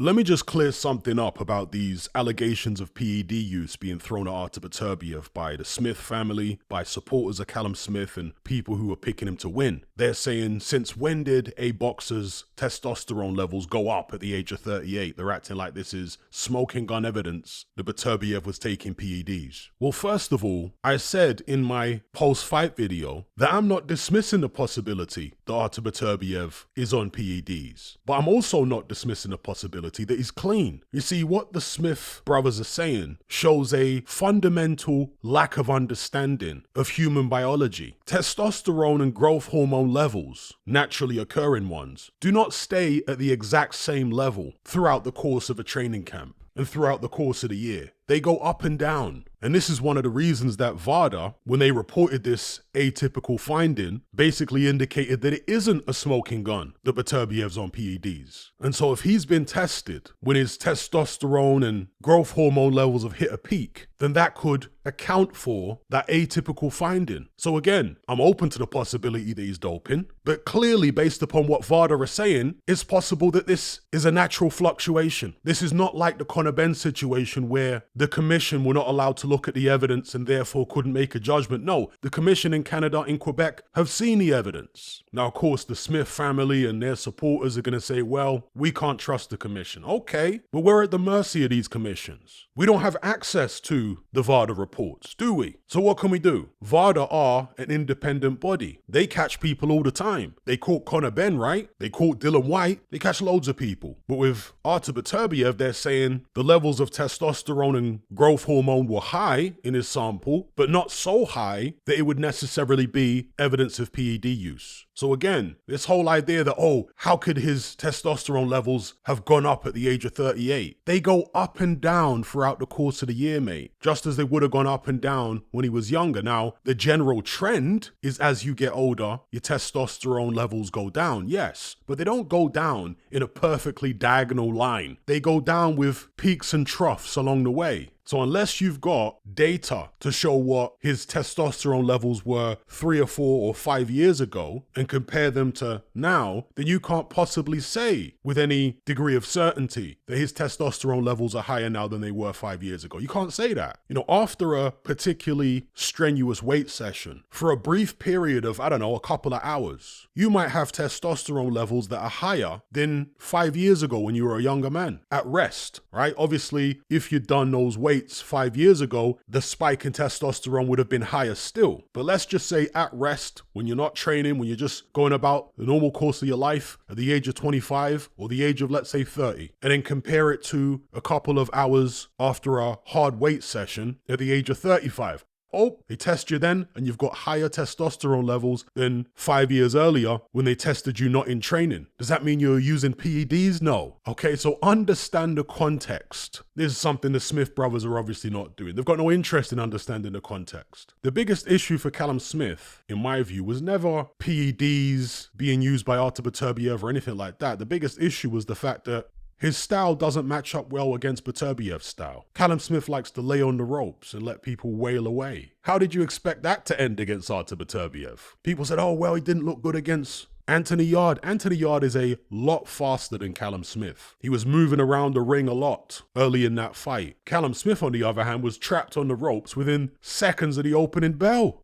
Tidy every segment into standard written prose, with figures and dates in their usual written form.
Let me just clear something up about these allegations of PED use being thrown at Artur Beterbiev by the Smith family, by supporters of Callum Smith and people who are picking him to win. They're saying, since when did a boxer's testosterone levels go up at the age of 38? They're acting like this is smoking gun evidence that Beterbiev was taking PEDs. Well, first of all, I said in my post-fight video that I'm not dismissing the possibility that Artur Beterbiev is on PEDs, but I'm also not dismissing the possibility that he's clean. You see, what the Smith brothers are saying shows a fundamental lack of understanding of human biology. Testosterone and growth hormone levels, naturally occurring ones, do not stay at the exact same level throughout the course of a training camp and throughout the course of the year. They go up and down. And this is one of the reasons that VADA, when they reported this atypical finding, basically indicated that it isn't a smoking gun that Beterbiev's on PEDs. And so if he's been tested when his testosterone and growth hormone levels have hit a peak, then that could account for that atypical finding. So again, I'm open to the possibility that he's doping, but clearly based upon what VADA are saying, it's possible that this is a natural fluctuation. This is not like the Conor Benn situation where the commission were not allowed to look at the evidence and therefore couldn't make a judgment. No, the commission in Canada, in Quebec, have seen the evidence. Now, of course, the Smith family and their supporters are going to say, well, we can't trust the commission. Okay, but we're at the mercy of these commissions. We don't have access to the VADA reports, do we? So what can we do? VADA are an independent body. They catch people all the time. They caught Conor Benn, right? They caught Dylan White. They catch loads of people. But with Artur Beterbiev, they're saying the levels of testosterone and growth hormone were high in his sample, but not so high that it would necessarily be evidence of PED use. So again, this whole idea that, oh, how could his testosterone levels have gone up at the age of 38? They go up and down throughout the course of the year, mate, just as they would have gone up and down when he was younger. Now, the general trend is as you get older, your testosterone levels go down, yes, but they don't go down in a perfectly diagonal line. They go down with peaks and troughs along the way. So unless you've got data to show what his testosterone levels were 3 or 4 or 5 years ago and compare them to now, then you can't possibly say with any degree of certainty that his testosterone levels are higher now than they were 5 years ago. You can't say that. You know, after a particularly strenuous weight session, for a brief period of, I don't know, a couple of hours, you might have testosterone levels that are higher than 5 years ago when you were a younger man at rest, right? Obviously, if you'd done those weights 5 years ago, the spike in testosterone would have been higher still. But let's just say at rest, when you're not training, when you're just going about the normal course of your life at the age of 25 or the age of, let's say, 30, and then compare it to a couple of hours after a hard weight session at the age of 35. Oh, they test you then and you've got higher testosterone levels than 5 years earlier when they tested you not in training. Does that mean you're using PEDs? No. Okay, so understand the context. This is something the Smith brothers are obviously not doing. They've got no interest in understanding the context. The biggest issue for Callum Smith, in my view, was never PEDs being used by Artur Beterbiev or anything like that. The biggest issue was the fact that his style doesn't match up well against Beterbiev's style. Callum Smith likes to lay on the ropes and let people wail away. How did you expect that to end against Artur Beterbiev? People said, oh, well, he didn't look good against Anthony Yarde. Anthony Yarde is a lot faster than Callum Smith. He was moving around the ring a lot early in that fight. Callum Smith, on the other hand, was trapped on the ropes within seconds of the opening bell.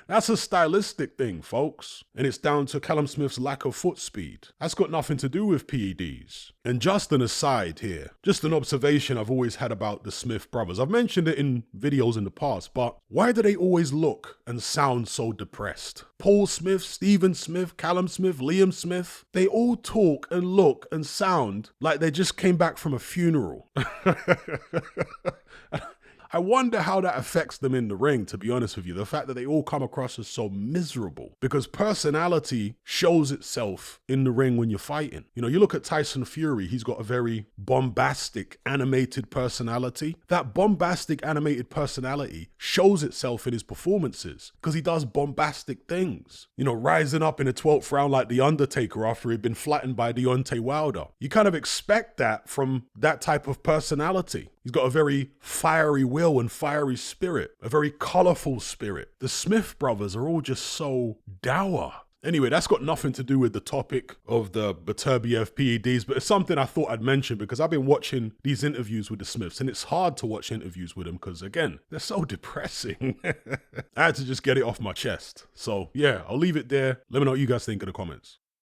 That's a stylistic thing, folks. And it's down to Callum Smith's lack of foot speed. That's got nothing to do with PEDs. And just an aside here, just an observation I've always had about the Smith brothers. I've mentioned it in videos in the past, but why do they always look and sound so depressed? Paul Smith, Stephen Smith, Callum Smith, Liam Smith, they all talk and look and sound like they just came back from a funeral. I wonder how that affects them in the ring, to be honest with you. The fact that they all come across as so miserable, because personality shows itself in the ring when you're fighting. You know, you look at Tyson Fury, he's got a very bombastic, animated personality. That bombastic, animated personality shows itself in his performances because he does bombastic things. You know, rising up in the 12th round like The Undertaker after he'd been flattened by Deontay Wilder. You kind of expect that from that type of personality. He's got a very fiery will and fiery spirit, a very colorful spirit. The Smith brothers are all just so dour. Anyway, that's got nothing to do with the topic of the Beterbiev PEDs, but it's something I thought I'd mention because I've been watching these interviews with the Smiths, and it's hard to watch interviews with them because, again, they're so depressing. I had to just get it off my chest. So, yeah, I'll leave it there. Let me know what you guys think in the comments.